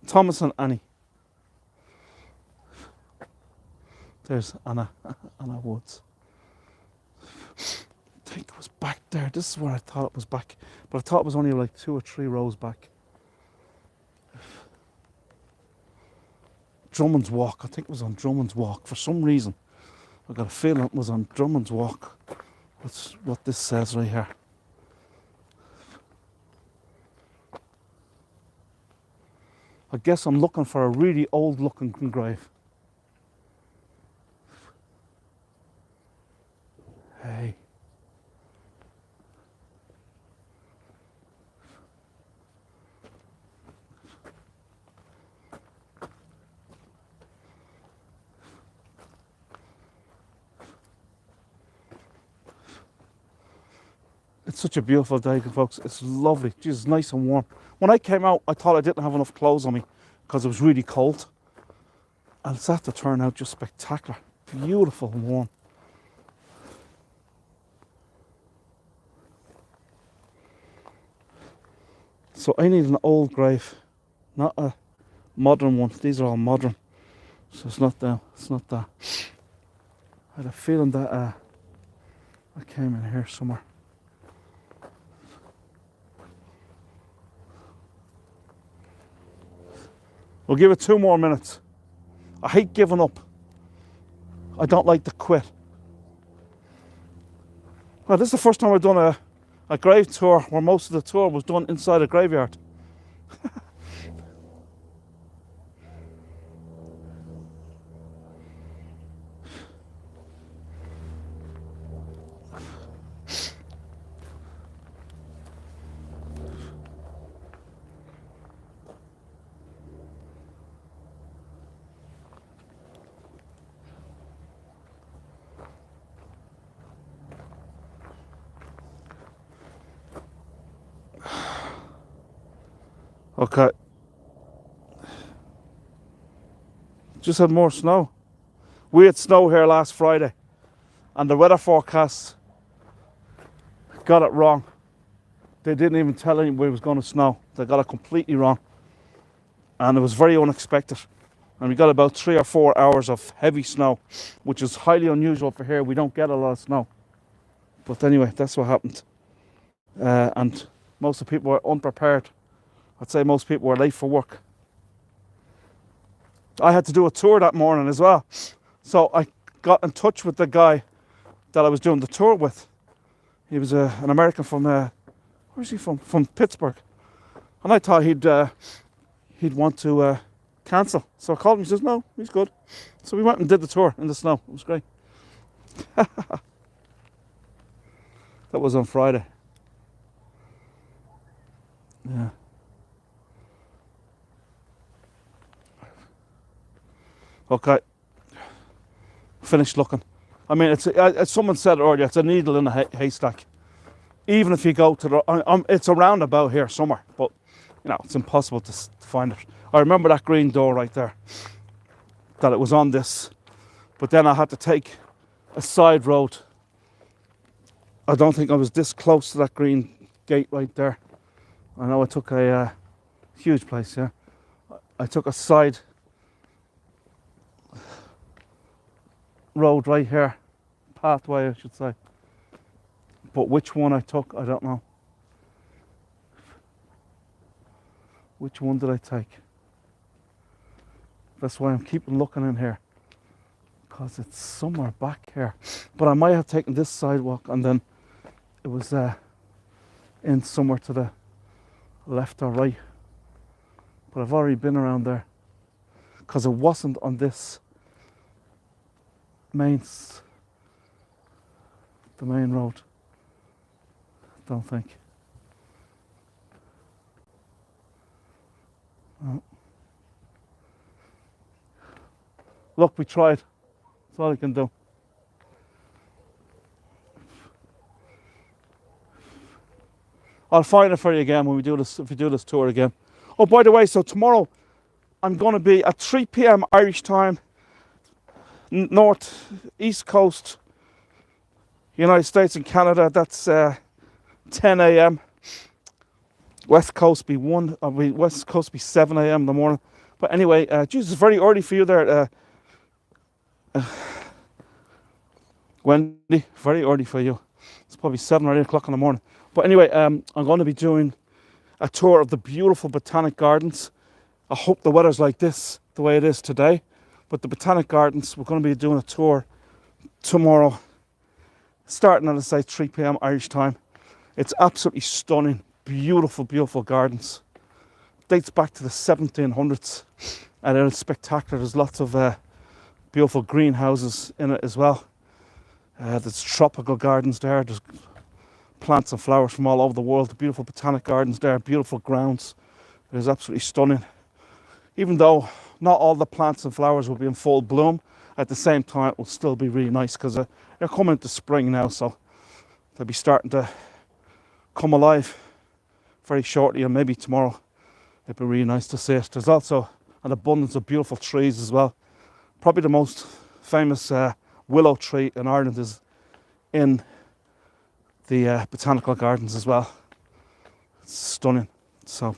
Thomas and Annie. There's Anna Woods. I think it was back there. This is where I thought it was back. But I thought it was only like 2 or 3 rows back. Drummond's Walk. I think it was on Drummond's Walk. For some reason, I got a feeling it was on Drummond's Walk. That's what this says right here. I guess I'm looking for a really old looking grave. Hey. It's such a beautiful day, folks. It's lovely. Jesus, nice and warm. When I came out, I thought I didn't have enough clothes on me because it was really cold. And it's had to turn out just spectacular. Beautiful and warm. So I need an old grave, not a modern one. These are all modern. So it's not that. I had a feeling that I came in here somewhere. We'll give it 2 more minutes. I hate giving up. I don't like to quit. Well, this is the first time I've done a grave tour where most of the tour was done inside a graveyard. Okay. Just had more snow. We had snow here last Friday, and the weather forecast got it wrong. They didn't even tell anybody it was going to snow. They got it completely wrong. And it was very unexpected. And we got about 3 or 4 hours of heavy snow, which is highly unusual for here. We don't get a lot of snow. But anyway, that's what happened. And most of the people were unprepared. I'd say most people were late for work. I had to do a tour that morning as well. So I got in touch with the guy that I was doing the tour with. He was an American from, where's he from? From Pittsburgh. And I thought he'd want to cancel. So I called him, he says, no, he's good. So we went and did the tour in the snow. It was great. That was on Friday. Yeah. Okay, finished looking. I mean, it's as someone said earlier, it's a needle in a haystack. Even if you go to the, it's around about here somewhere, but you know, it's impossible to find it. I remember that green door right there, that it was on this, but then I had to take a side road. I don't think I was this close to that green gate right there. I know I took a huge place, yeah. I took a side road right here, pathway I should say, but which one I took I don't know. Which one did I take? That's why I'm keeping looking in here, because it's somewhere back here, but I might have taken this sidewalk and then it was in somewhere to the left or right, but I've already been around there because it wasn't on this the main road. Don't think. No. Look, we tried. That's all I can do. I'll find it for you again when we do this, if we do this tour again. Oh, by the way, so tomorrow I'm going to be at 3 p.m. Irish time, north, east coast, United States and Canada. That's 10 a.m. West Coast be West Coast be 7 a.m. in the morning. But anyway, Jesus, it's very early for you there, Wendy. Very early for you. It's probably 7 or 8 o'clock in the morning. But anyway, I'm going to be doing a tour of the beautiful Botanic Gardens. I hope the weather's like this, the way it is today. But the Botanic Gardens, we're going to be doing a tour tomorrow, starting at, let's say, 3 p.m. Irish time. It's absolutely stunning, beautiful, beautiful gardens. Dates back to the 1700s, and it's spectacular. There's lots of beautiful greenhouses in it as well. There's tropical gardens there. There's plants and flowers from all over the world. The beautiful Botanic Gardens there, beautiful grounds. It is absolutely stunning. Even though not all the plants and flowers will be in full bloom, at the same time it will still be really nice because they're coming into spring now, so they'll be starting to come alive very shortly, and maybe tomorrow it'd be really nice to see it. There's also an abundance of beautiful trees as well. Probably the most famous willow tree in Ireland is in the Botanical Gardens as well. It's stunning. So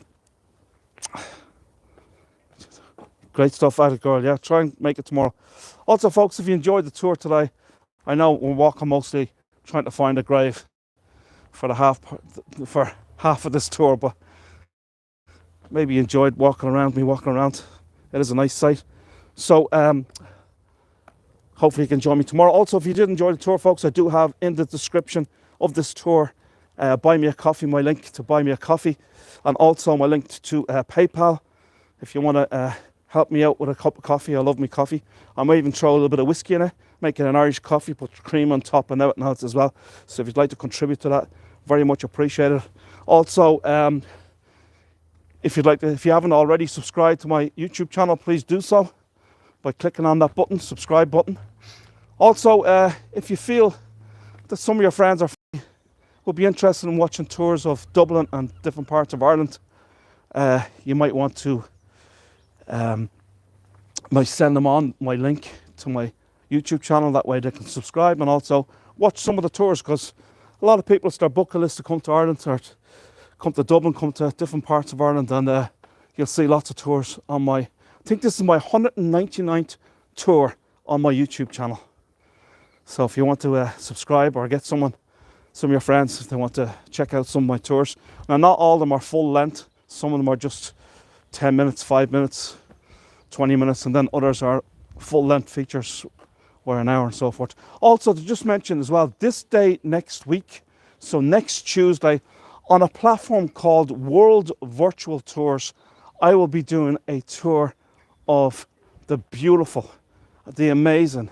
great stuff out of girl. Yeah, try and make it tomorrow. Also, folks, if you enjoyed the tour today, I know we're walking mostly, trying to find a grave for half of this tour, but maybe you enjoyed walking around. It is a nice sight. So hopefully you can join me tomorrow. Also, if you did enjoy the tour, folks, I do have in the description of this tour buy me a coffee, my link to buy me a coffee, and also my link to PayPal if you want to help me out with a cup of coffee. I love me coffee. I might even throw a little bit of whiskey in it, make it an Irish coffee, put cream on top and everything else as well. So if you'd like to contribute to that, very much appreciated. Also, if you haven't already subscribed to my YouTube channel, please do so by clicking on that button, subscribe button. Also, if you feel that some of your friends will be interested in watching tours of Dublin and different parts of Ireland, you might want to might send them on my link to my YouTube channel. That way they can subscribe and also watch some of the tours, because a lot of people start booking lists to come to Ireland or come to Dublin, come to different parts of Ireland, and you'll see lots of tours on I think this is my 199th tour on my YouTube channel. So if you want to subscribe or get some of your friends, if they want to check out some of my tours. Now, not all of them are full length. Some of them are just 10 minutes, 5 minutes, 20 minutes, and then others are full length features where an hour and so forth. Also, to just mention as well, this day next week, so next Tuesday, on a platform called World Virtual Tours, I will be doing a tour of the beautiful, the amazing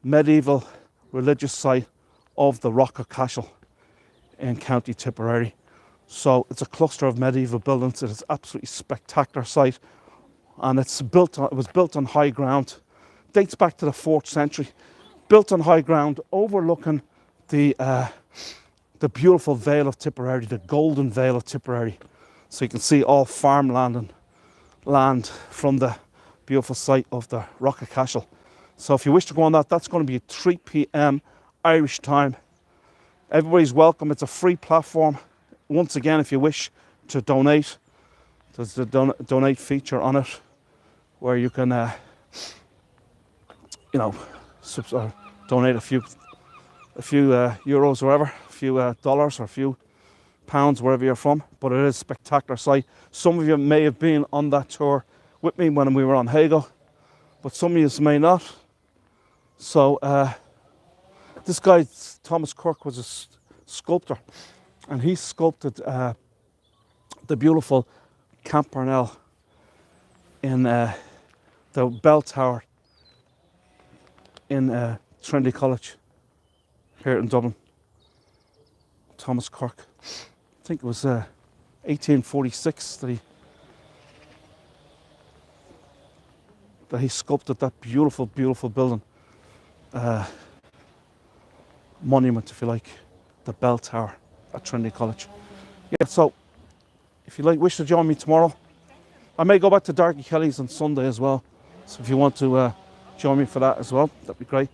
medieval religious site of the Rock of Cashel in County Tipperary. So it's a cluster of medieval buildings. It is absolutely spectacular site, and it was built on high ground. Dates back to the 4th century. Built on high ground, overlooking the beautiful Vale of Tipperary, the Golden Vale of Tipperary. So you can see all farmland and land from the beautiful site of the Rock of Cashel. So if you wish to go on that, that's going to be at 3 p.m. Irish time. Everybody's welcome. It's a free platform. Once again, if you wish to donate, there's the donate feature on it, where you can, donate a few euros or whatever, a few dollars or a few pounds, wherever you're from. But it is a spectacular site. Some of you may have been on that tour with me when we were on Hago, but some of you may not. So this guy, Thomas Kirk, was a sculptor, and he sculpted the beautiful Camp Parnell in the bell tower in Trinity College here in Dublin. Thomas Kirk. I think it was 1846 that he sculpted that beautiful, beautiful building. Monument, if you like, the bell tower at Trinity College. Yeah, so if you wish to join me tomorrow, I may go back to Darky Kelly's on Sunday as well. So if you want to join me for that as well, that'd be great.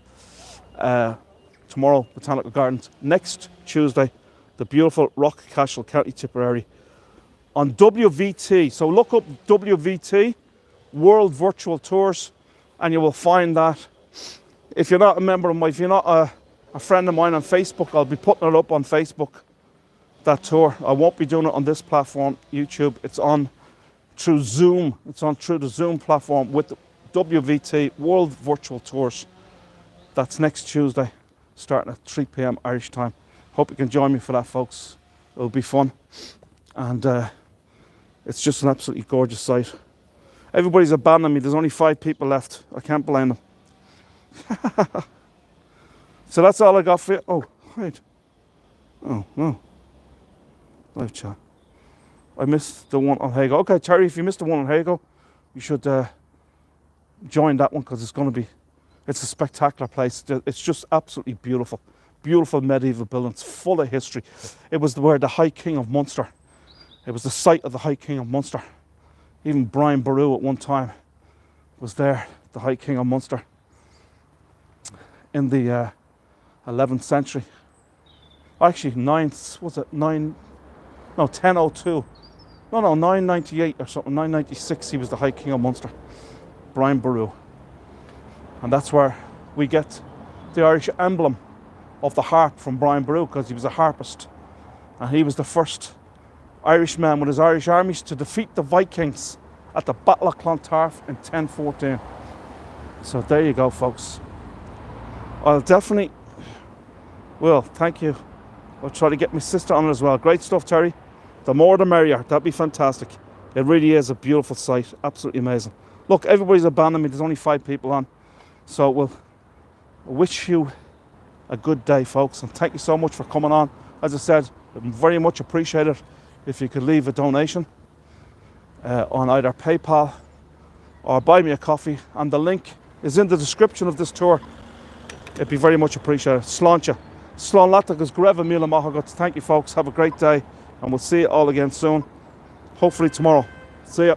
Tomorrow, Botanical Gardens. Next Tuesday, the beautiful Rock Cashel, County Tipperary, on WVT. So look up WVT, World Virtual Tours, and you will find that. If you're not a member of if you're not a friend of mine on Facebook, I'll be putting it up on Facebook, that tour. I won't be doing it on this platform, YouTube. It's on through Zoom. It's on through the Zoom platform with WVT, World Virtual Tours. That's next Tuesday, starting at 3 p.m. Irish time. Hope you can join me for that, folks. It'll be fun. And it's just an absolutely gorgeous site. Everybody's abandoned me. There's only 5 people left. I can't blame them. So that's all I got for you. Oh, right. Oh, no. Live chat. I missed the one on Hago. Okay, Terry, if you missed the one on Hago, you should join that one, because it's a spectacular place. It's just absolutely beautiful. Beautiful medieval buildings, full of history. It was where the High King of Munster. It was the site of the High King of Munster. Even Brian Boru at one time was there, the High King of Munster, in the 11th century. Actually, 1002. No, 998 or something, 996 he was the High King of Munster, Brian Boru. And that's where we get the Irish emblem of the harp from Brian Boru, because he was a harpist. And he was the first Irishman with his Irish armies to defeat the Vikings at the Battle of Clontarf in 1014. So there you go, folks. I'll definitely will. Thank you. I'll try to get my sister on it as well. Great stuff, Terry. The more the merrier. That'd be fantastic. It really is a beautiful site. Absolutely amazing. Look, everybody's abandoned me. There's only 5 people on. So we'll wish you a good day, folks. And thank you so much for coming on. As I said, very much appreciated if you could leave a donation on either PayPal or buy me a coffee. And the link is in the description of this tour. It'd be very much appreciated. Sláinte. Slán Latagus Greva Mila Mahaguts. Thank you, folks. Have a great day. And we'll see you all again soon. Hopefully tomorrow. See ya.